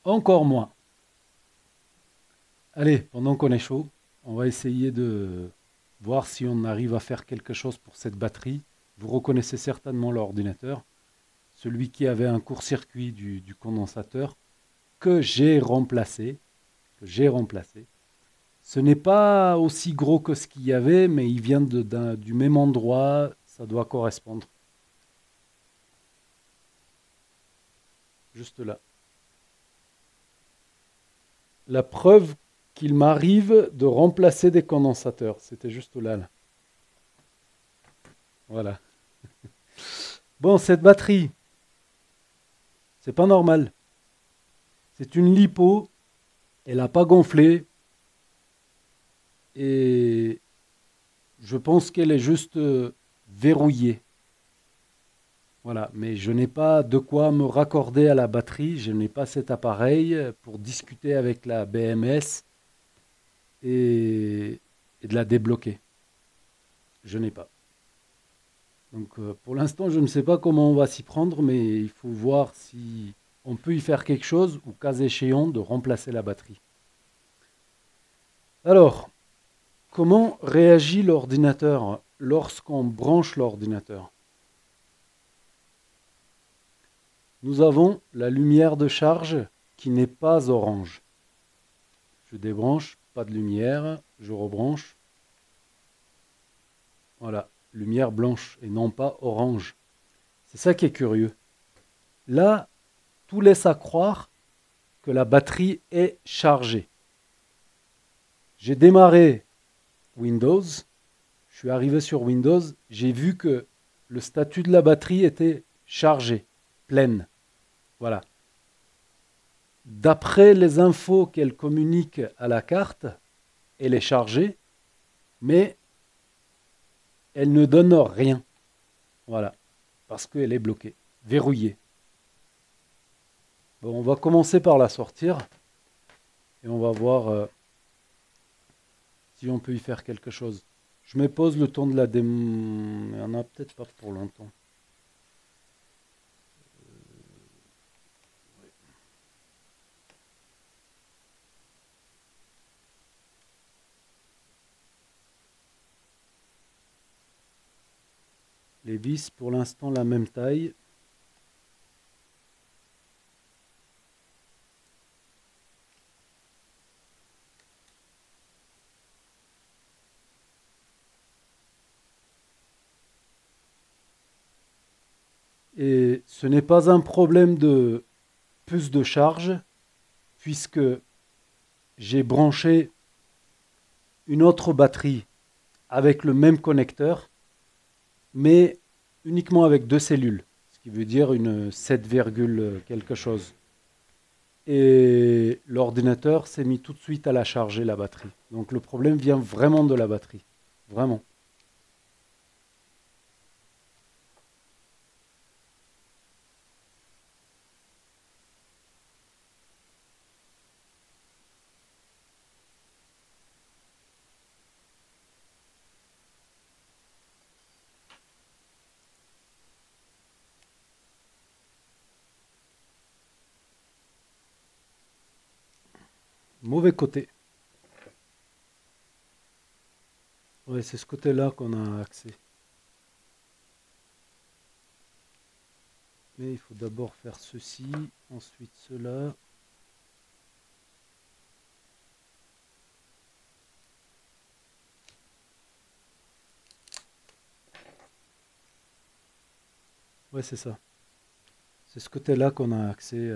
Encore moins. Allez, pendant qu'on est chaud, on va essayer de voir si on arrive à faire quelque chose pour cette batterie. Vous reconnaissez certainement l'ordinateur, celui qui avait un court-circuit du condensateur que j'ai remplacé, que j'ai remplacé. Ce n'est pas aussi gros que ce qu'il y avait, mais il vient du même endroit, ça doit correspondre. Juste là. La preuve qu'il m'arrive de remplacer des condensateurs, c'était juste là, là. Voilà. Bon, cette batterie, c'est pas normal. C'est une lipo, elle n'a pas gonflé et je pense qu'elle est juste verrouillée. Voilà, mais je n'ai pas de quoi me raccorder à la batterie, je n'ai pas cet appareil pour discuter avec la BMS et, et de la débloquer. Je n'ai pas. Donc pour l'instant, je ne sais pas comment on va s'y prendre, mais il faut voir si on peut y faire quelque chose ou cas échéant de remplacer la batterie. Alors, comment réagit l'ordinateur lorsqu'on branche l'ordinateur? Nous avons la lumière de charge qui n'est pas orange. Je débranche, pas de lumière, je rebranche. Voilà, lumière blanche et non pas orange. C'est ça qui est curieux. Là, tout laisse à croire que la batterie est chargée. J'ai démarré Windows, je suis arrivé sur Windows, j'ai vu que le statut de la batterie était chargé, pleine. Voilà. D'après les infos qu'elle communique à la carte, elle est chargée, mais elle ne donne rien. Voilà. Parce qu'elle est bloquée, verrouillée. Bon, on va commencer par la sortir et on va voir si on peut y faire quelque chose. Je me pose le temps de la démo. Il n'y en a peut-être pas pour longtemps. Les vis, pour l'instant, la même taille. Et ce n'est pas un problème de puce de charge, puisque j'ai branché une autre batterie avec le même connecteur, mais uniquement avec deux cellules, ce qui veut dire une 7, quelque chose. Et l'ordinateur s'est mis tout de suite à la charger, la batterie. Donc le problème vient vraiment de la batterie. Vraiment. Mauvais côté. Ouais, c'est ce côté-là qu'on a accès. Mais il faut d'abord faire ceci, ensuite cela. Ouais, c'est ça. C'est ce côté-là qu'on a accès.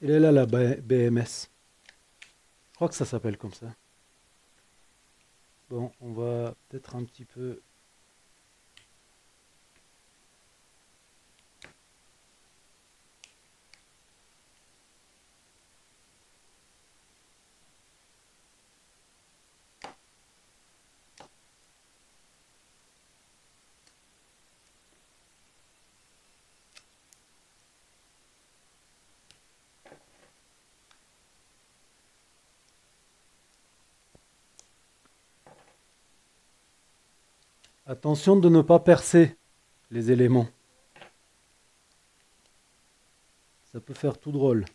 Elle est là, la BMS. Je crois que ça s'appelle comme ça. Bon, on va peut-être un petit peu. Attention de ne pas percer les éléments. Ça peut faire tout drôle.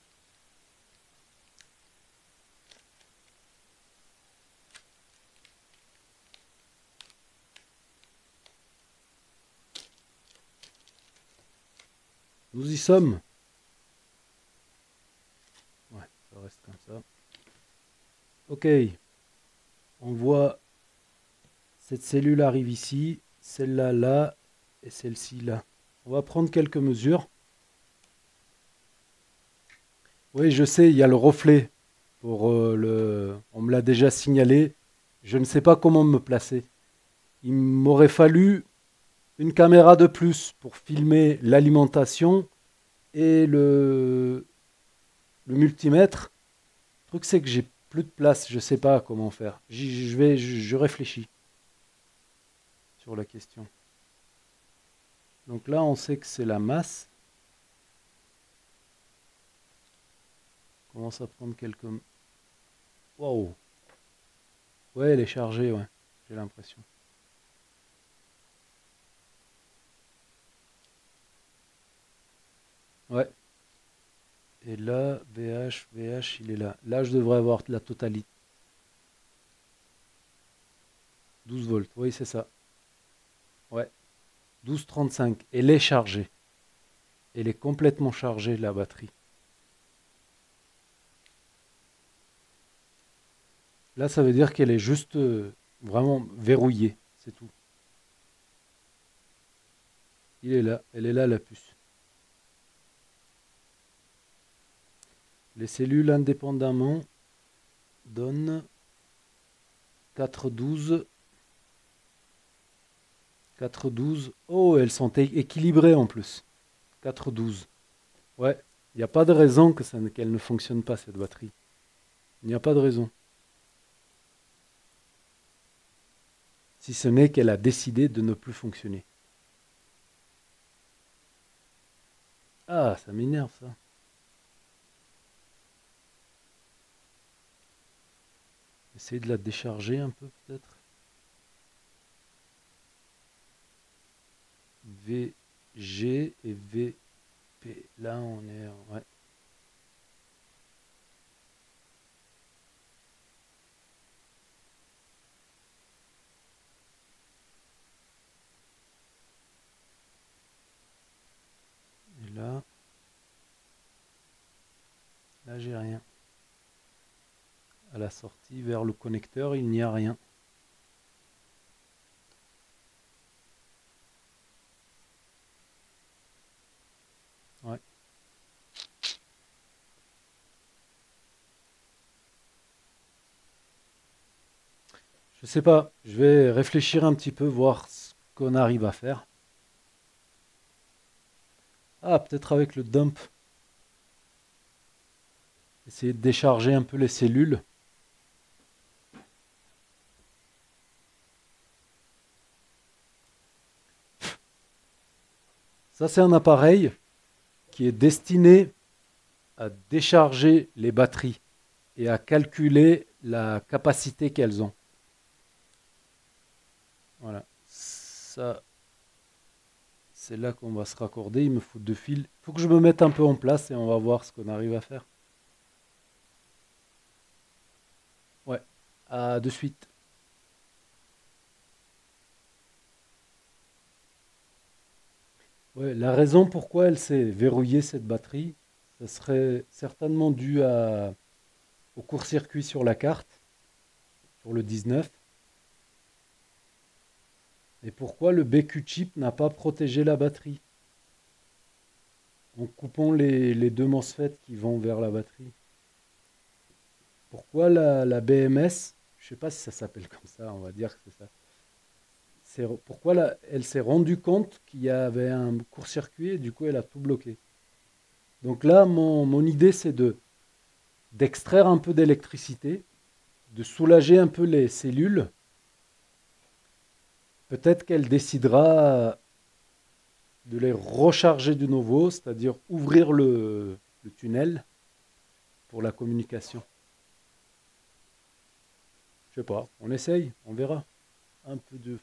Nous y sommes. Ouais, ça reste comme ça. Ok. On voit cette cellule arrive ici, celle-là là, et celle-ci là. On va prendre quelques mesures. Oui, je sais, il y a le reflet. On me l'a déjà signalé. Je ne sais pas comment me placer. Il m'aurait fallu une caméra de plus pour filmer l'alimentation et le multimètre. Le truc, c'est que j'ai plus de place. Je ne sais pas comment faire. Je réfléchis sur la question. Donc là, on sait que c'est la masse. On commence à prendre quelques... Waouh! Ouais, elle est chargée, ouais. J'ai l'impression. Ouais. Et là, VH, il est là. Là, je devrais avoir la totalité. 12 volts, oui, c'est ça. Ouais. 12,35. Elle est chargée. Elle est complètement chargée, la batterie. Là, ça veut dire qu'elle est juste vraiment verrouillée. C'est tout. Il est là. Elle est là, la puce. Les cellules indépendamment donnent 4,12. 4,12. Oh, elles sont équilibrées en plus. 4,12. Ouais. Il n'y a pas de raison qu'elle ne fonctionne pas, cette batterie. Il n'y a pas de raison. Si ce n'est qu'elle a décidé de ne plus fonctionner. Ah, ça m'énerve ça. Essayer de la décharger un peu peut-être. VG et VP. Là on est... Ouais. Et là j'ai rien. À la sortie vers le connecteur, il n'y a rien. Ouais. Je sais pas, je vais réfléchir un petit peu, voir ce qu'on arrive à faire. Ah, peut-être avec le dump. Essayer de décharger un peu les cellules. Ça, c'est un appareil qui est destiné à décharger les batteries et à calculer la capacité qu'elles ont. Voilà. Ça, c'est là qu'on va se raccorder. Il me faut deux fils. Il faut que je me mette un peu en place et on va voir ce qu'on arrive à faire. Ouais. À de suite. Ouais, la raison pourquoi elle s'est verrouillée cette batterie, ça serait certainement dû au court-circuit sur la carte, sur le 19. Et pourquoi le BQ chip n'a pas protégé la batterie en coupant les deux MOSFET qui vont vers la batterie. Pourquoi la BMS, je ne sais pas si ça s'appelle comme ça, on va dire que c'est ça. Pourquoi elle s'est rendue compte qu'il y avait un court-circuit et du coup elle a tout bloqué. Donc là, mon idée c'est d'extraire un peu d'électricité, de soulager un peu les cellules. Peut-être qu'elle décidera de les recharger de nouveau, c'est-à-dire ouvrir le tunnel pour la communication. Je sais pas, on essaye, on verra. Un peu de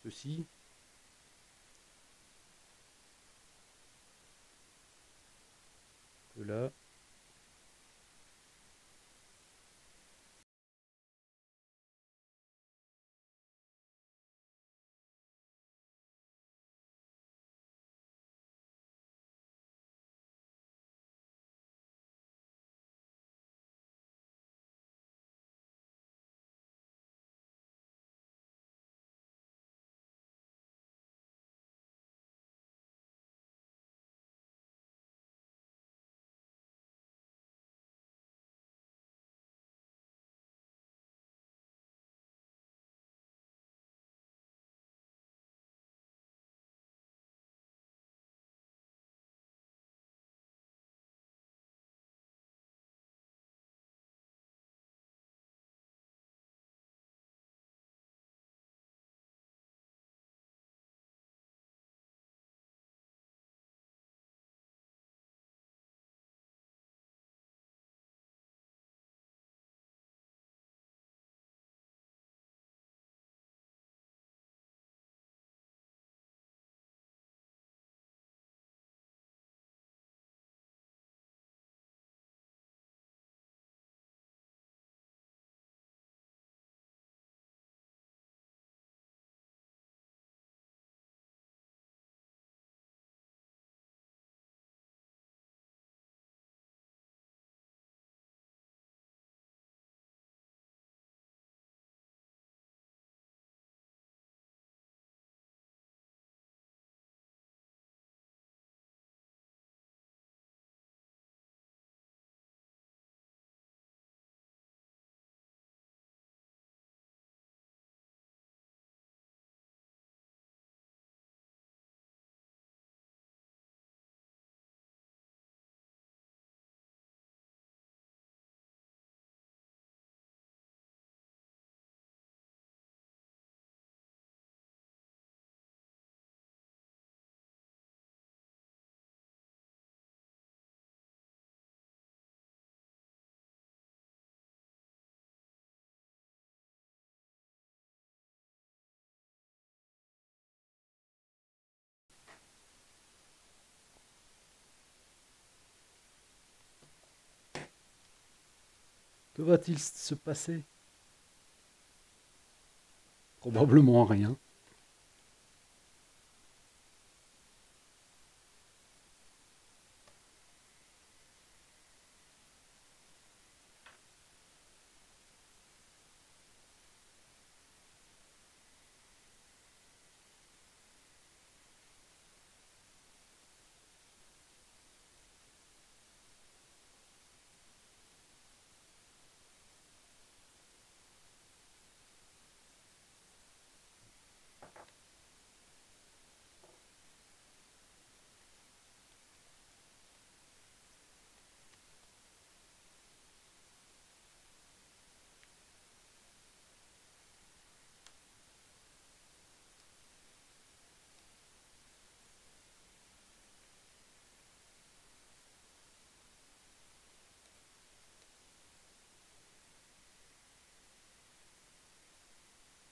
ceci. Là. Que va-t-il se passer? Probablement rien.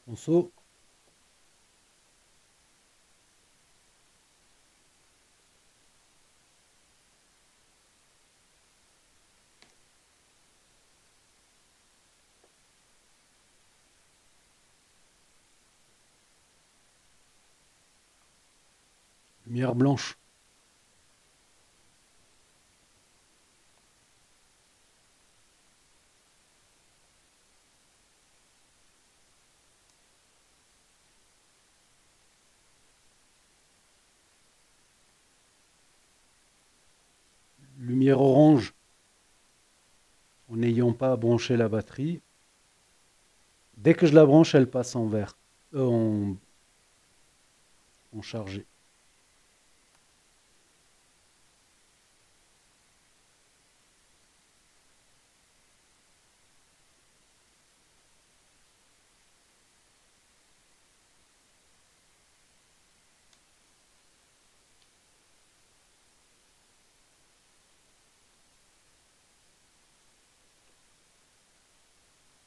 Ponceau, lumière blanche. Lumière orange. En n'ayant pas branché la batterie. Dès que je la branche, elle passe en vert. En chargé.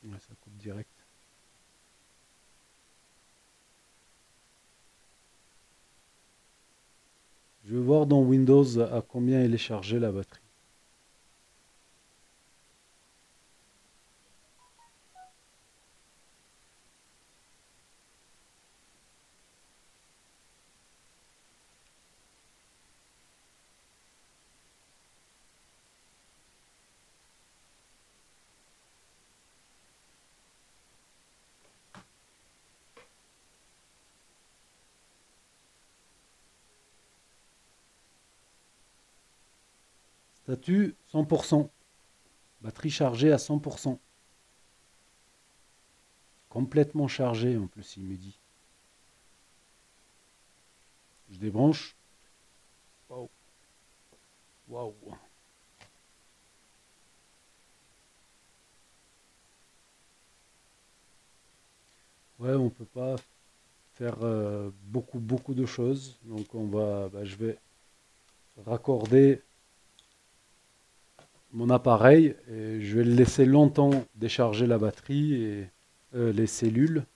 Ouais, ça coupe direct. Je vais voir dans Windows à combien elle est chargée la batterie. Statut 100%. Batterie chargée à 100%. Complètement chargée en plus, il me dit. Je débranche. Waouh. Waouh. Ouais, on peut pas faire beaucoup de choses. Donc je vais raccorder mon appareil et je vais le laisser longtemps décharger la batterie et les cellules.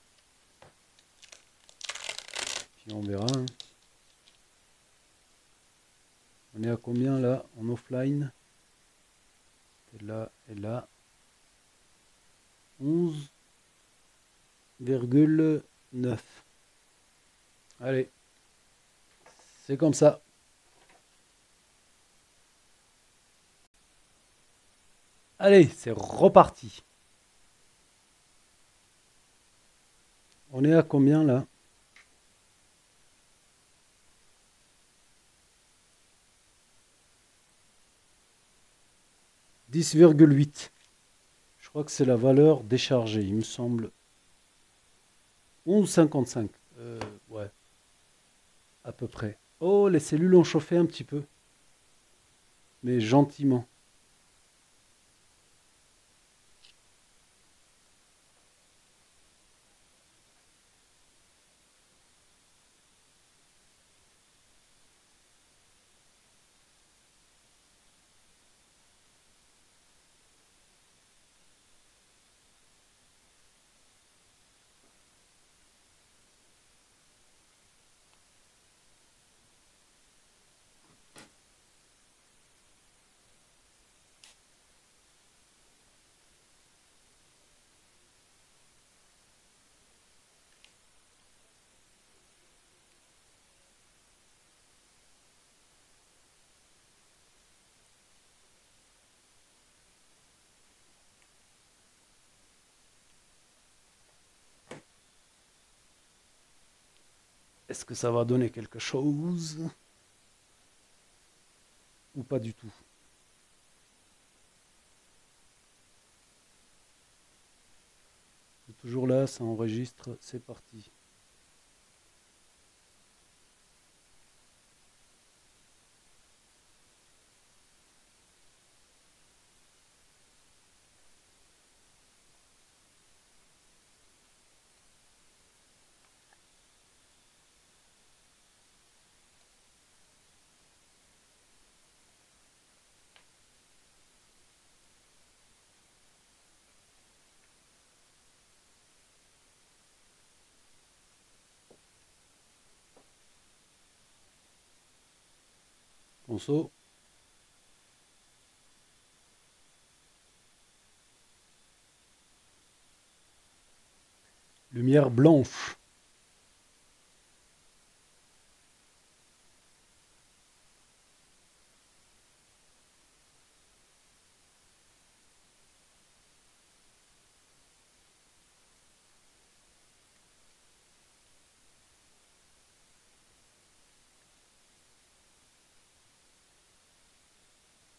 Puis on verra, hein. On est à combien là en offline? Et là et là. 11,9. Allez, c'est comme ça. Allez, c'est reparti. On est à combien là? 10,8. Je crois que c'est la valeur déchargée, il me semble. 11,55. Ouais, à peu près. Oh, les cellules ont chauffé un petit peu, mais gentiment. Est-ce que ça va donner quelque chose ou pas du tout? C'est toujours là, ça enregistre, c'est parti. Conso. Lumière blanche.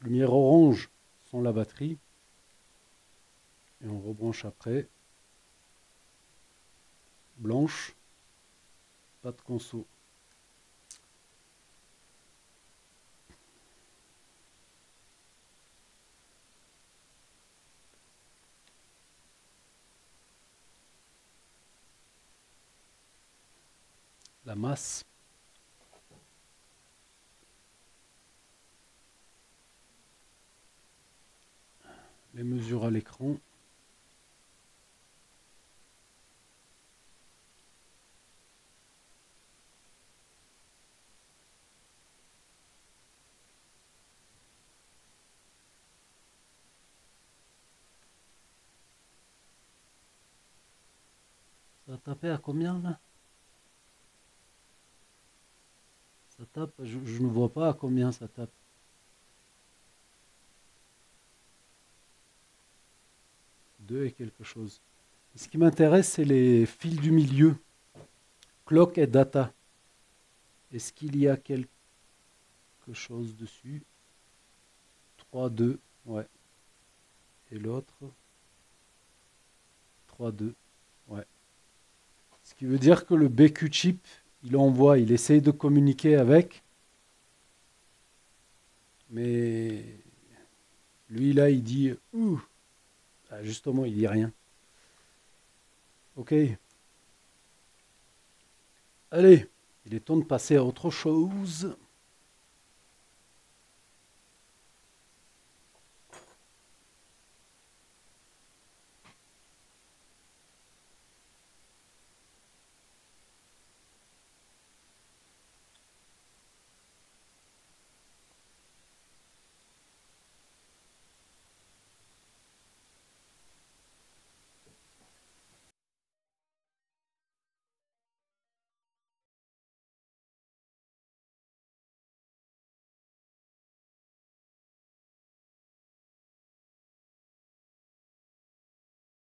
Lumière orange sans la batterie. Et on rebranche après. Blanche. Pas de conso. La masse. Les mesures à l'écran. taper à combien là? Ça tape, je ne vois pas à combien ça tape. 2 et quelque chose. Ce qui m'intéresse, c'est les fils du milieu, clock et data. Est-ce qu'il y a quelque chose dessus? 3 2, ouais. Et l'autre? 3 2, ouais. Ce qui veut dire que le BQ chip, il envoie, il essaye de communiquer avec, mais lui là, il dit ouh, ah, justement, il dit rien. Ok, allez, il est temps de passer à autre chose.